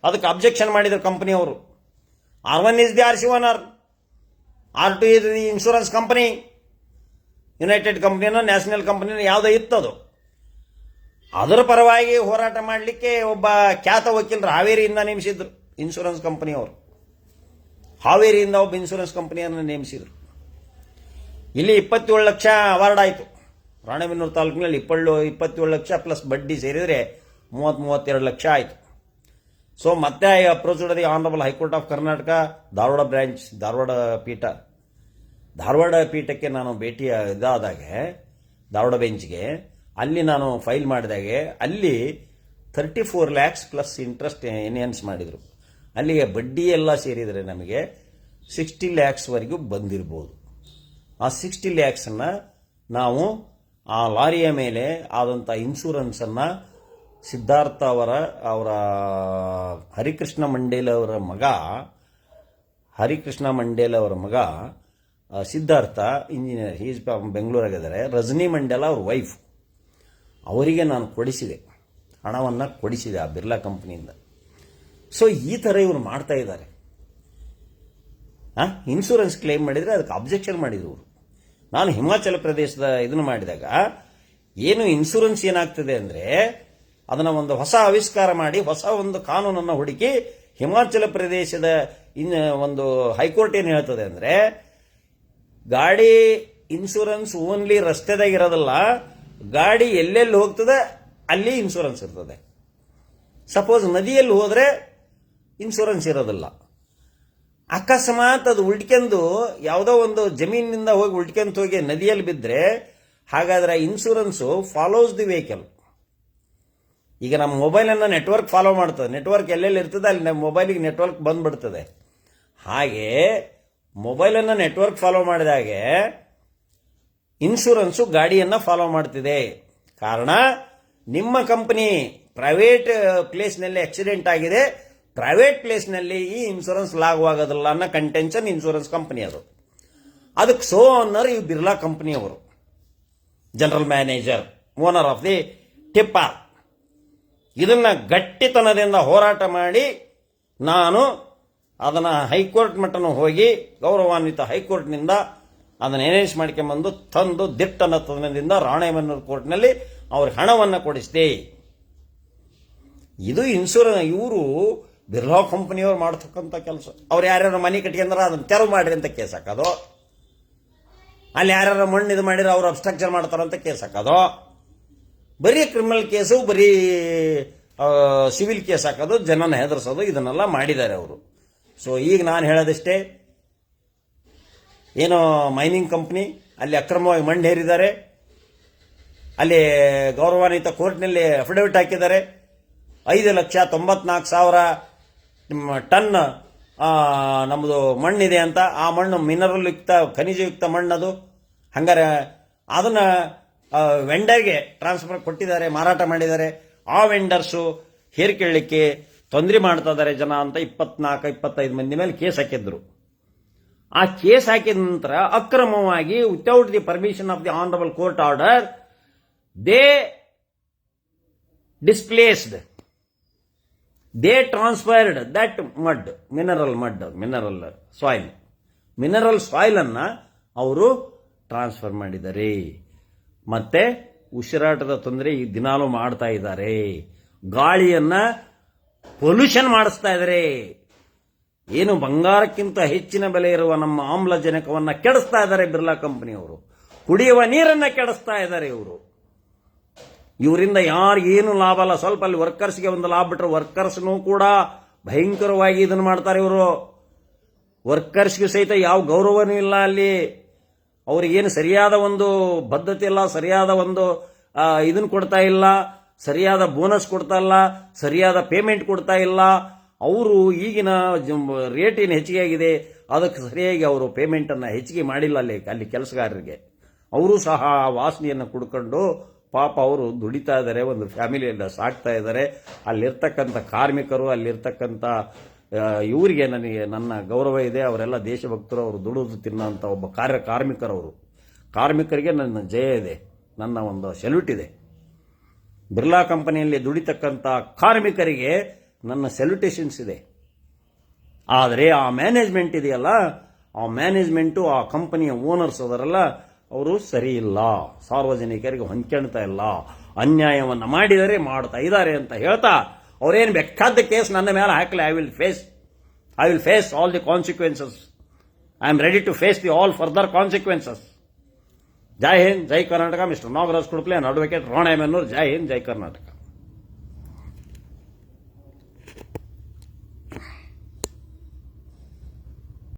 ಅದಕ್ಕೆ ಅಬ್ಜೆಕ್ಷನ್ ಮಾಡಿದ್ರು ಕಂಪನಿಯವರು. R1 is the RC owner, R2 is the insurance company. United ಕಂಪನಿನೋ ನ್ಯಾಷನಲ್ ಕಂಪನಿನೋ ಯಾವುದೋ ಇತ್ತದು. ಅದರ ಪರವಾಗಿ ಹೋರಾಟ ಮಾಡಲಿಕ್ಕೆ ಒಬ್ಬ ಖ್ಯಾತ ವಕೀಲರು ಹಾವೇರಿಯಿಂದ ನೇಮಿಸಿದ್ರು ಇನ್ಶೂರೆನ್ಸ್ ಕಂಪನಿಯವರು. ಹಾವೇರಿಯಿಂದ ಒಬ್ಬ ಇನ್ಶೂರೆನ್ಸ್ ಕಂಪನಿಯನ್ನು ನೇಮಿಸಿದ್ರು. ಇಲ್ಲಿ 27 ಲಕ್ಷ ಅವಾರ್ಡ್ ಆಯಿತು. ರಾಣೆಬೆನ್ನೂರು ತಾಲೂಕಿನಲ್ಲಿ 27 ಲಕ್ಷ ಪ್ಲಸ್ ಬಡ್ಡಿ ಸೇರಿದರೆ 32 ಲಕ್ಷ ಆಯಿತು. ಸೊ ಮತ್ತೆ I approached the honourable high court of Karnataka, Dharwad branch, Dharwad ಪೀಠಕ್ಕೆ ನಾನು ಭೇಟಿ ಇದಾದಾಗೆ, ಧಾರವಾಡ ಬೆಂಚ್ಗೆ ಅಲ್ಲಿ ನಾನು ಫೈಲ್ ಮಾಡಿದಾಗೆ ಅಲ್ಲಿ 34 ಲ್ಯಾಕ್ಸ್ ಪ್ಲಸ್ ಇಂಟ್ರೆಸ್ಟ್ ಎನ್ಹ್ಯಾನ್ಸ್ ಮಾಡಿದರು. ಅಲ್ಲಿಗೆ ಬಡ್ಡಿ ಎಲ್ಲ ಸೇರಿದರೆ ನಮಗೆ 60 ಲ್ಯಾಕ್ಸ್ವರೆಗೂ ಬಂದಿರ್ಬೋದು. ಆ 60 ಲ್ಯಾಕ್ಸನ್ನು ನಾವು ಆ ಲಾರಿಯ ಮೇಲೆ ಆದಂಥ ಇನ್ಶೂರೆನ್ಸನ್ನು ಸಿದ್ಧಾರ್ಥ ಅವರ ಹರಿಕೃಷ್ಣ ಮಂಡೇಲಾ ಅವರ ಮಗ ಸಿದ್ಧಾರ್ಥ ಇಂಜಿನಿಯರ್, ಈಸ್ ಬೆಂಗಳೂರಾಗಿದ್ದಾರೆ. ರಜನಿ ಮಂಡೇಲಾ ಅವ್ರ ವೈಫ್, ಅವರಿಗೆ ನಾನು ಕೊಡಿಸಿದೆ, ಹಣವನ್ನು ಕೊಡಿಸಿದೆ ಆ ಬಿರ್ಲಾ ಕಂಪನಿಯಿಂದ. ಸೊ ಈ ಥರ ಇವರು ಮಾಡ್ತಾ ಇದ್ದಾರೆ. ಇನ್ಶೂರೆನ್ಸ್ ಕ್ಲೇಮ್ ಮಾಡಿದರೆ ಅದಕ್ಕೆ ಅಬ್ಜೆಕ್ಷನ್ ಮಾಡಿದ್ರು ಅವರು. ನಾನು ಹಿಮಾಚಲ ಪ್ರದೇಶದ ಇದನ್ನು ಮಾಡಿದಾಗ ಏನು ಇನ್ಶೂರೆನ್ಸ್ ಏನಾಗ್ತದೆ ಅಂದರೆ, ಅದನ್ನು ಒಂದು ಹೊಸ ಆವಿಷ್ಕಾರ ಮಾಡಿ ಹೊಸ ಒಂದು ಕಾನೂನನ್ನು ಹುಡುಕಿ ಹಿಮಾಚಲ ಪ್ರದೇಶದ ಒಂದು ಹೈಕೋರ್ಟ್ ಏನು ಹೇಳ್ತದೆ ಅಂದರೆ, ಗಾಡಿ ಇನ್ಶೂರೆನ್ಸ್ ಓನ್ಲಿ ರಸ್ತೆದಾಗ ಇರೋದಿಲ್ಲ, ಗಾಡಿ ಎಲ್ಲೆಲ್ಲಿ ಹೋಗ್ತದೆ ಅಲ್ಲಿ ಇನ್ಶೂರೆನ್ಸ್ ಇರ್ತದೆ. ಸಪೋಸ್ ನದಿಯಲ್ಲಿ ಹೋದರೆ ಇನ್ಶೂರೆನ್ಸ್ ಇರೋದಿಲ್ಲ. ಅಕಸ್ಮಾತ್ ಅದು ಉಳ್ಕೊಂಡು ಯಾವುದೋ ಒಂದು ಜಮೀನಿನಿಂದ ಹೋಗಿ ನದಿಯಲ್ಲಿ ಬಿದ್ದರೆ, ಹಾಗಾದರೆ ಇನ್ಶೂರೆನ್ಸು ಫಾಲೋಸ್ ದಿ ವೆಹಿಕಲ್. ಈಗ ನಮ್ಮ ಮೊಬೈಲನ್ನು ನೆಟ್ವರ್ಕ್ ಫಾಲೋ ಮಾಡ್ತದೆ, ನೆಟ್ವರ್ಕ್ ಎಲ್ಲೆಲ್ಲಿ ಇರ್ತದೆ ಅಲ್ಲಿ ನಮ್ಮ ಮೊಬೈಲಿಗೆ ನೆಟ್ವರ್ಕ್ ಬಂದ್ಬಿಡ್ತದೆ. ಹಾಗೆ ಮೊಬೈಲನ್ನು ನೆಟ್ವರ್ಕ್ ಫಾಲೋ ಮಾಡಿದಾಗೆ ಇನ್ಶೂರೆನ್ಸು ಗಾಡಿಯನ್ನು ಫಾಲೋ ಮಾಡ್ತಿದೆ. ಕಾರಣ, ನಿಮ್ಮ ಕಂಪನಿ ಪ್ರೈವೇಟ್ ಪ್ಲೇಸ್ನಲ್ಲಿ ಆಕ್ಸಿಡೆಂಟ್ ಆಗಿದೆ, ಪ್ರೈವೇಟ್ ಪ್ಲೇಸ್ನಲ್ಲಿ ಈ ಇನ್ಶೂರೆನ್ಸ್ ಲಾಗುವಾಗೋದಿಲ್ಲ ಅನ್ನೋ ಕಂಟೆನ್ಷನ್ ಇನ್ಶೂರೆನ್ಸ್ ಕಂಪನಿ ಅದು. ಅದಕ್ಕೆ ಸೋ ಓನರ್ ಈ ಬಿರ್ಲಾ ಕಂಪನಿಯವರು, general manager, owner of the tipper. ಇದನ್ನು ಗಟ್ಟಿತನದಿಂದ ಹೋರಾಟ ಮಾಡಿ ನಾನು ಅದನ್ನು ಹೈಕೋರ್ಟ್ ಮಟ್ಟನೂ ಹೋಗಿ ಗೌರವಾನ್ವಿತ ಹೈಕೋರ್ಟ್ನಿಂದ ಅದನ್ನು ಎನೇಜ್ ಮಾಡ್ಕೊಂಬಂದು ತಂದು ದಿಟ್ಟನತನದಿಂದ ರಾಣೆಬೆನ್ನೂರು ಕೋರ್ಟ್ನಲ್ಲಿ ಅವ್ರಿಗೆ ಹಣವನ್ನು ಕೊಡಿಸಿದೆ. ಇದು ಇವರು ಬಿರ್ಲಾ ಕಂಪನಿಯವ್ರು ಮಾಡ್ತಕ್ಕಂಥ ಕೆಲಸ. ಅವ್ರು ಯಾರ್ಯಾರು ಮನೆ ಕಟ್ಕೊಂಡ್ರೆ ಅದನ್ನು ತೆರವು ಮಾಡಿರಿ ಅಂತ ಕೇಸ್ ಹಾಕೋದು, ಅಲ್ಲಿ ಯಾರ್ಯಾರು ಮಣ್ಣು ಇದು ಮಾಡಿದ್ರೆ ಅವ್ರು ಅಬ್ಸ್ಟ್ರಕ್ಚರ್ ಮಾಡ್ತಾರಂತ ಕೇಸ್ ಹಾಕೋದು, ಬರೀ ಕ್ರಿಮಿನಲ್ ಕೇಸು, ಬರೀ ಸಿವಿಲ್ ಕೇಸ್ ಹಾಕೋದು, ಜನನ ಹೆದರ್ಸೋದು, ಇದನ್ನೆಲ್ಲ ಮಾಡಿದ್ದಾರೆ ಅವರು. ಸೊ ಈಗ ನಾನು ಹೇಳೋದಷ್ಟೇ, ಏನೋ ಮೈನಿಂಗ್ ಕಂಪ್ನಿ ಅಲ್ಲಿ ಅಕ್ರಮವಾಗಿ ಮಣ್ಣು ಹೇರಿದ್ದಾರೆ, ಅಲ್ಲಿ ಗೌರವಾನ್ವಿತ ಕೋರ್ಟ್ನಲ್ಲಿ ಅಫಿಡವಿಟ್ ಹಾಕಿದ್ದಾರೆ, 5,94,000 ಟನ್ ನಮ್ಮದು ಮಣ್ಣಿದೆ ಅಂತ. ಆ ಮಣ್ಣು ಮಿನರಲ್ ಯುಕ್ತ, ಖನಿಜಯುಕ್ತ ಮಣ್ಣದು. ಹಂಗಾರೆ ಅದನ್ನು ವೆಂಡರ್ಗೆ ಟ್ರಾನ್ಸ್ಫರ್ ಕೊಟ್ಟಿದ್ದಾರೆ, ಮಾರಾಟ ಮಾಡಿದ್ದಾರೆ. ಆ ವೆಂಡರ್ಸು ಹೇರ್ಕೊಳ್ಳಿಕ್ಕೆ ತೊಂದರೆ ಮಾಡ್ತಾ ಇದ್ದಾರೆ ಜನ ಅಂತ 24-25 ಮಂದಿ ಮೇಲೆ ಕೇಸ್ ಹಾಕಿದ್ರು. ಆ ಕೇಸ್ ಹಾಕಿದ ನಂತರ ಅಕ್ರಮವಾಗಿ without the permission of the honourable court order they displaced, they transferred that mud, mineral soil ಅನ್ನ ಅವರು ಟ್ರಾನ್ಸ್ಫರ್ ಮಾಡಿದ್ದಾರೆ. ಮತ್ತೆ ಉಸಿರಾಟದ ತೊಂದರೆ ಈ ದಿನಾಲೂ ಮಾಡ್ತಾ ಇದ್ದಾರೆ. ಗಾಳಿಯನ್ನ ಪೊಲ್ಯೂಷನ್ ಮಾಡಿಸ್ತಾ ಇದ್ದಾರೆ. ಏನು ಬಂಗಾರಕ್ಕಿಂತ ಹೆಚ್ಚಿನ ಬೆಲೆ ಇರುವ ನಮ್ಮ ಆಮ್ಲಜನಕವನ್ನ ಕೆಡಿಸ್ತಾ ಇದ್ದಾರೆ ಬಿರ್ಲಾ ಕಂಪನಿಯವರು. ಕುಡಿಯುವ ನೀರನ್ನ ಕೆಡಿಸ್ತಾ ಇದ್ದಾರೆ ಇವರು. ಇವರಿಂದ ಯಾರಿಗೇನು ಲಾಭ ಅಲ್ಲ. ಸ್ವಲ್ಪ ಅಲ್ಲಿ ವರ್ಕರ್ಸ್ಗೆ ಒಂದು ಲಾಭ ಬಿಟ್ಟರೆ ವರ್ಕರ್ಸ್ನೂ ಕೂಡ ಭಯಂಕರವಾಗಿ ಇದನ್ನು ಮಾಡ್ತಾರೆ ಇವರು. ವರ್ಕರ್ಸ್ಗೂ ಸಹಿತ ಯಾವ ಗೌರವನೂ ಇಲ್ಲ ಅಲ್ಲಿ. ಅವ್ರಿಗೇನು ಸರಿಯಾದ ಒಂದು ಬದ್ಧತೆ ಇಲ್ಲ, ಸರಿಯಾದ ಒಂದು ಇದನ್ನು ಕೊಡ್ತಾ ಇಲ್ಲ, ಸರಿಯಾದ ಬೋನಸ್ ಕೊಡ್ತಾ ಇಲ್ಲ, ಸರಿಯಾದ ಪೇಮೆಂಟ್ ಕೊಡ್ತಾ ಇಲ್ಲ. ಅವರು ಈಗಿನ ರೇಟ್ ಏನು ಹೆಚ್ಚಿಗೆ ಆಗಿದೆ ಅದಕ್ಕೆ ಸರಿಯಾಗಿ ಅವರು ಪೇಮೆಂಟ್ ಅನ್ನ ಹೆಚ್ಚಿಗೆ ಮಾಡಿಲ್ಲ ಅಲ್ಲಿ ಕೆಲಸಗಾರರಿಗೆ. ಅವರು ಸಹ ವಾಸನೆಯನ್ನು ಕುಡ್ಕೊಂಡು ಪಾಪ ಅವರು ದುಡಿತಾ ಇದ್ದಾರೆ, ಒಂದು ಫ್ಯಾಮಿಲಿಯನ್ನ ಸಾಕ್ತಾ ಇದ್ದಾರೆ. ಅಲ್ಲಿರ್ತಕ್ಕಂಥ ಕಾರ್ಮಿಕರು, ಅಲ್ಲಿರ್ತಕ್ಕಂಥ ಇವರಿಗೆ ನನ್ನ ಗೌರವ ಇದೆ. ಅವರೆಲ್ಲ ದೇಶಭಕ್ತರು, ಅವರು ದುಡಿದು ತಿನ್ನೋಂಥ ಒಬ್ಬ ಕಾರ್ಮಿಕರವರು. ಕಾರ್ಮಿಕರಿಗೆ ನನ್ನ ಜಯ ಇದೆ, ನನ್ನ ಒಂದು ಸೆಲ್ಯೂಟ್ ಇದೆ. ಬಿರ್ಲಾ ಕಂಪನಿಯಲ್ಲಿ ದುಡಿತಕ್ಕಂಥ ಕಾರ್ಮಿಕರಿಗೆ ನನ್ನ ಸೆಲ್ಯೂಟೇಷನ್ಸ್ ಇದೆ. ಆದರೆ ಆ ಮ್ಯಾನೇಜ್ಮೆಂಟ್ ಇದೆಯಲ್ಲ, ಆ ಮ್ಯಾನೇಜ್ಮೆಂಟು, ಆ ಕಂಪನಿಯ ಓನರ್ಸ್ ಅದರಲ್ಲ, ಅವರು ಸರಿ ಇಲ್ಲ, ಸಾರ್ವಜನಿಕರಿಗೆ ಹೊಂದ್ಕೊಳ್ತಾ ಇಲ್ಲ, ಅನ್ಯಾಯವನ್ನು ಮಾಡಿದರೆ ಮಾಡ್ತಾ ಇದ್ದಾರೆ ಅಂತ ಹೇಳ್ತಾ ಅವರೇನು ಬೇಕಾದ ಕೇಸ್ ನನ್ನ ಮೇಲೆ ಹಾಕಲಿ. I will face all the consequences. I am ready to face the all further consequences. ಜೈ ಹಿಂದ್, ಜೈ ಕರ್ನಾಟಕ. Mister Nagaraj Kudple, advocate, Ranebennur. ಜೈ ಹಿಂದ್, ಜೈ ಕರ್ನಾಟಕ.